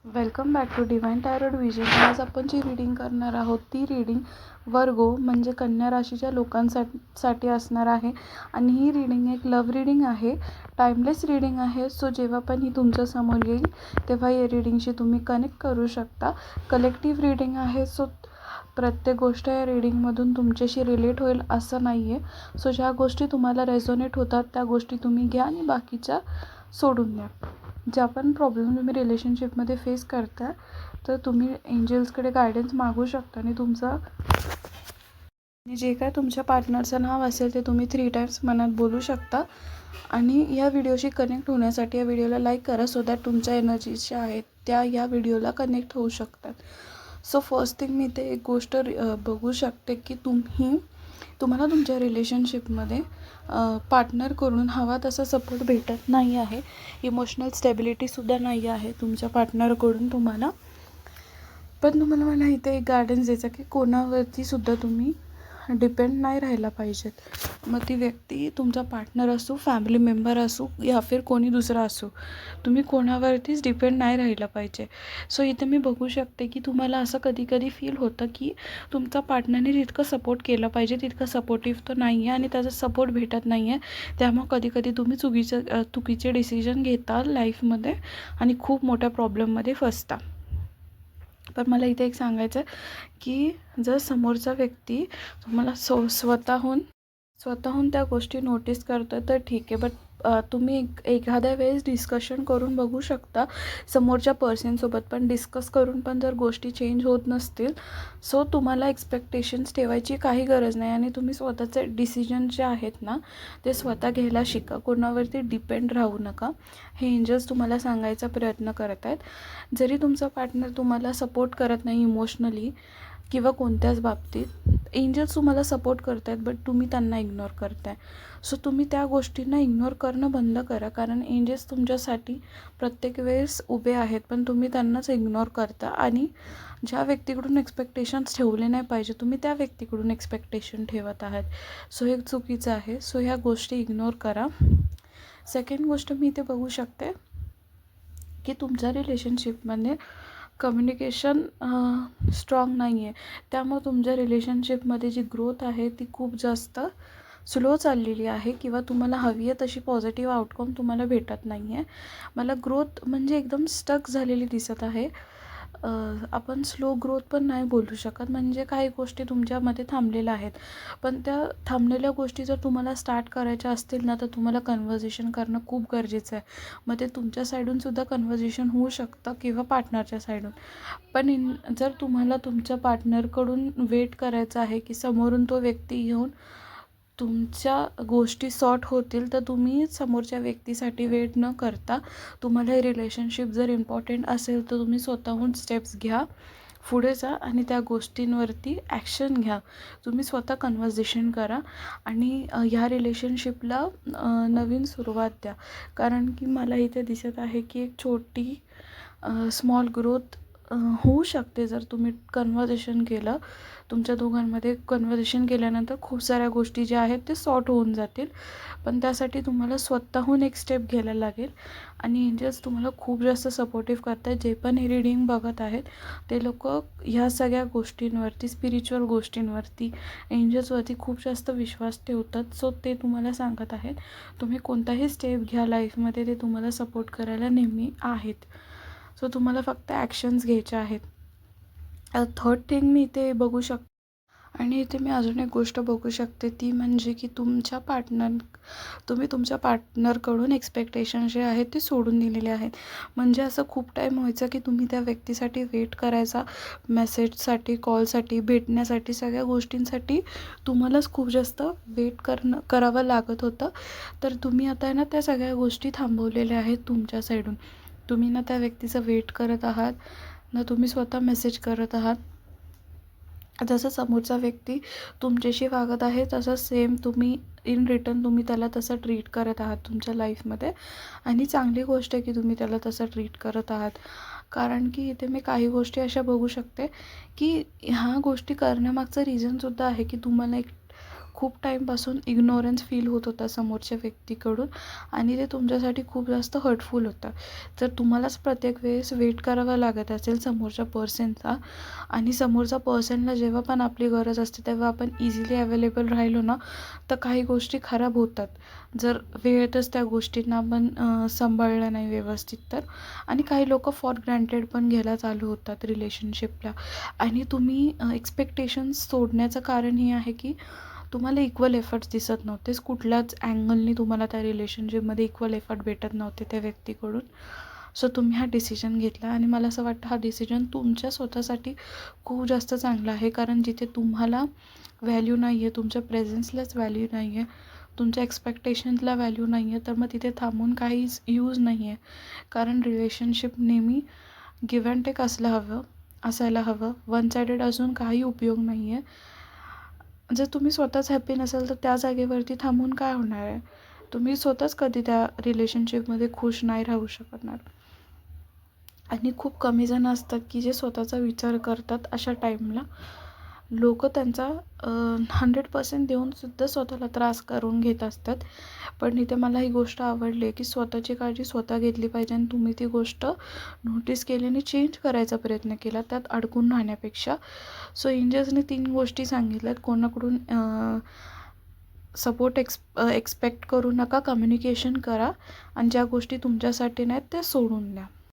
Welcome back to divine tarot vision. आज आपण जी reading करणार आहोत ती रीडिंग वर्गो म्हणजे कन्या राशीच्या लोकांसाठी असणार आहे. आणि ही रीडिंग एक लव्ह रीडिंग आहे, टाईमलेस रीडिंग आहे. सो जेव्हा पण ही तुमच्या समोर येईल तेव्हा या रीडिंगशी तुम्ही कनेक्ट करू शकता. कलेक्टिव्ह रीडिंग आहे, सो प्रत्येक गोष्ट या रीडिंगमधून तुमच्याशी रिलेट होईल असं नाही आहे. सो ज्या गोष्टी तुम्हाला रेझोनेट होतात त्या गोष्टी तुम्ही घ्या आणि बाकीच्या सोडून द्या. ज्या पण प्रॉब्लेम तुम्ही रिलेशनशिपमध्ये फेस करता तर तुम्ही एंजल्सकडे गायडन्स मागू शकता आणि जे काय तुमच्या पार्टनरचं नाव असेल ते तुम्ही 3 टाइम्स मनात बोलू शकता. आणि या व्हिडिओशी कनेक्ट होण्यासाठी या व्हिडिओला लाईक करा, सो दॅट तुमच्या एनर्जीज ज्या आहेत त्या या व्हिडिओला कनेक्ट होऊ शकतात. सो फर्स्ट थिंग मी ते एक गोष्ट बघू शकते की तुम्हाला तुमच्या रिलेशनशिपमध्ये पार्टनरकडून हवा तसा सपोर्ट भेटत नाही आहे. इमोशनल स्टेबिलिटीसुद्धा नाही आहे तुमच्या पार्टनरकडून तुम्हाला. पण तुम्हाला मला इथे एक गायडन्स द्यायचा की कोणावरतीसुद्धा तुम्ही डिपेंड नाही राहायला पाहिजेत. मग ती व्यक्ती तुमचा पार्टनर असो, फॅमिली मेंबर असो या फिर कोणी दुसरा असो, तुम्ही कोणावरतीच डिपेंड नाही राहिलं पाहिजे. सो इथे मी बघू शकते की तुम्हाला असं कधी कधी फील होतं की तुमचा पार्टनरने जितकं सपोर्ट केलं पाहिजे तितकं सपोर्टिव्ह तर नाही आहे आणि त्याचा सपोर्ट भेटत नाही आहे. त्यामुळे कधी कधी तुम्ही चुकीचे डिसिजन घेता लाईफमध्ये आणि खूप मोठ्या प्रॉब्लेममध्ये फसता. पण मला इथे एक सांगायचं आहे की जर समोरचा व्यक्ती तुम्हाला स्वतःहून त्या गोष्टी नोटीस करतो तर ठीक आहे. बट तुम्ही एखाद्या वेळेस डिस्कशन करून बघू शकता समोरच्या पर्सनसोबत. पण डिस्कस करून पण जर गोष्टी चेंज होत नसतील सो तुम्हाला एक्सपेक्टेशन्स ठेवायची काही गरज नाही आणि तुम्ही स्वतःचे डिसिजन जे आहेत ना ते स्वतः घ्यायला शिका. कोणावरती डिपेंड राहू नका, हे एंजल्स तुम्हाला सांगायचा प्रयत्न करत आहेत. जरी तुमचा पार्टनर तुम्हाला सपोर्ट करत नाही इमोशनली किंवा कोणत्याच बाबतीत, एंजल्स तुम्हाला सपोर्ट करत आहेत बट तुम्ही त्यांना इग्नोर करताय. सो तुम्ही त्या गोष्टींना इग्नोर करणं बंद करा, कारण एंजल्स तुमच्यासाठी प्रत्येक वेळेस उभे आहेत पण तुम्ही त्यांनाच इग्नोर करता. आणि ज्या व्यक्तीकडून एक्सपेक्टेशन्स ठेवले नाही पाहिजे तुम्ही त्या व्यक्तीकडून एक्सपेक्टेशन ठेवत आहात. सो हे चुकीचं आहे. सो ह्या गोष्टी इग्नोर करा. सेकंड गोष्ट मी इथे बघू शकते की तुमच्या रिलेशनशिपमध्ये कम्युनिकेशन स्ट्रॉंग नाही आहे. त्यामुळे तुमच्या रिलेशनशिपमध्ये जी ग्रोथ आहे ती खूप जास्त स्लो चाललेली आहे किंवा तुम्हाला हवी आहे तशी पॉझिटिव्ह आउटकम तुम्हाला भेटत नाही आहे. मला ग्रोथ म्हणजे एकदम स्टक झालेली दिसत आहे. आपण स्लो ग्रोथ पण नाही बोलू शकत, म्हणजे काही गोष्टी तुमच्यामध्ये थांबलेल्या आहेत. पण त्या थांबलेल्या गोष्टी जर तुम्हाला स्टार्ट करायच्या असतील ना तर तुम्हाला कन्व्हर्सेशन करणं खूप गरजेचं आहे. मग ते तुमच्या साईडूनसुद्धा कन्व्हर्सेशन होऊ शकतं किंवा पार्टनरच्या साईडून. पण जर तुम्हाला तुमच्या पार्टनरकडून वेट करायचं आहे की समोरून तो व्यक्ती येऊन तुमच्या गोष्टी सॉर्ट होतील तर तुम्ही समोरच्या व्यक्तीसाठी वेट न करता तुम्हाला हे रिलेशनशिप जर इम्पॉर्टंट असेल तर तुम्ही स्वतःहून स्टेप्स घ्या, पुढे जा आणि त्या गोष्टींवरती ॲक्शन घ्या. तुम्ही स्वतः कन्व्हर्सेशन करा आणि ह्या रिलेशनशिपला नवीन सुरुवात द्या. कारण की मला इथे दिसत आहे की एक छोटी स्मॉल ग्रोथ होऊ शकते जर तुम्ही कन्व्हर्सेशन केलं. तुमच्या दोघांमध्ये कन्व्हर्सेशन केल्यानंतर खूप साऱ्या गोष्टी ज्या आहेत ते सॉर्ट होऊन जातील. पण त्यासाठी तुम्हाला स्वतःहून एक स्टेप घ्यायला लागेल. आणि एंजल्स तुम्हाला खूप जास्त सपोर्टिव्ह करत आहेत. जे पण हे रीडिंग बघत आहेत ते लोक ह्या सगळ्या गोष्टींवरती, स्पिरिच्युअल गोष्टींवरती, एंजल्सवरती खूप जास्त विश्वास ठेवतात. सो ते तुम्हाला सांगत आहेत तुम्ही कोणताही स्टेप घ्या लाईफमध्ये ते तुम्हाला सपोर्ट करायला नेहमी आहेत. सो तुम्हाला फक्त ॲक्शन्स घ्यायचे आहेत. थर्ड थिंग मी इथे बघू शकते आणि इथे मी अजून एक गोष्ट बघू शकते ती म्हणजे की तुम्ही तुमच्या पार्टनरकडून एक्सपेक्टेशन जे आहेत ते सोडून दिलेले आहेत. म्हणजे असं खूप टाईम व्हायचं की तुम्ही त्या व्यक्तीसाठी वेट करायचा, मेसेजसाठी, कॉलसाठी, भेटण्यासाठी, सगळ्या गोष्टींसाठी तुम्हालाच खूप जास्त वेट करावं लागत होतं. तर तुम्ही आता ना त्या सगळ्या गोष्टी थांबवलेल्या आहेत तुमच्या साईडून. तुम्ही ना त्या व्यक्तीचं वेट करत आहात ना तुम्ही स्वतः मेसेज करत आहात. जसं समोरचा व्यक्ती तुमच्याशी वागत आहे तसं सेम तुम्ही इन रिटर्न तुम्ही त्याला तसं ट्रीट करत आहात तुमच्या लाईफमध्ये. आणि चांगली गोष्ट आहे की तुम्ही त्याला तसं ट्रीट करत आहात. कारण की इथे मी काही गोष्टी अशा बघू शकते की ह्या गोष्टी करण्यामागचं रिझनसुद्धा आहे की तुम्हाला एक खूप टाईमपासून इग्नोरन्स फील होत होता समोरच्या व्यक्तीकडून आणि ते तुमच्यासाठी खूप जास्त हर्टफुल होतं. जर तुम्हालाच प्रत्येक वेळेस वेट करावा लागत असेल समोरच्या पर्सनचा आणि समोरच्या पर्सनला जेव्हा पण आपली गरज असते तेव्हा आपण इझिली अवेलेबल राहिलो ना, तर काही गोष्टी खराब होतात. जर वेळेतच त्या गोष्टींना आपण सांभाळलं नाही व्यवस्थित तर. आणि काही लोकं फॉर ग्रँटेड पण घ्यायला चालू होतात रिलेशनशिपला. आणि तुम्ही एक्स्पेक्टेशन्स सोडण्याचं कारण हे आहे की तुम्हाला इक्वल एफर्ट्स दिसत नव्हतेच. कुठल्याच अँगलनी तुम्हाला त्या रिलेशनशिपमध्ये इक्वल एफर्ट भेटत नव्हते त्या व्यक्तीकडून. सो तुम्ही हा डिसिजन घेतला आणि मला असं वाटतं हा डिसिजन तुमच्या स्वतःसाठी खूप जास्त चांगला आहे. कारण जिथे तुम्हाला व्हॅल्यू नाही आहे, तुमच्या प्रेझेन्सलाच व्हॅल्यू नाही आहे, तुमच्या एक्स्पेक्टेशन्सला व्हॅल्यू नाही आहे, तर मग तिथे थांबून काहीच यूज नाही आहे. कारण रिलेशनशिप नेहमी गिव्ह अँड टेक असायला हवं. वन सायडेड असून काही उपयोग नाही आहे. जर तुम्ही स्वतःच हॅप्पी नसाल तर त्या जागेवरती थांबून काय होणार आहे? तुम्ही स्वतःच कधी त्या रिलेशनशिपमध्ये खुश नाही राहू शकणार. आणि खूप कमी जण असतात की जे स्वतःचा विचार करतात अशा टाईमला. लोकं त्यांचा 100% देऊनसुद्धा स्वतःला त्रास करून घेत असतात. पण इथे मला ही गोष्ट आवडली आहे की स्वतःची काळजी स्वतः घेतली पाहिजे आणि तुम्ही ती गोष्ट नोटीस केली आणि चेंज करायचा प्रयत्न केला त्यात अडकून राहण्यापेक्षा. सो एंजल्सने 3 गोष्टी सांगितल्यात. कोणाकडून सपोर्ट एक्सपेक्ट करू नका, कम्युनिकेशन करा आणि ज्या गोष्टी तुमच्यासाठी नाहीत त्या सोडून द्या.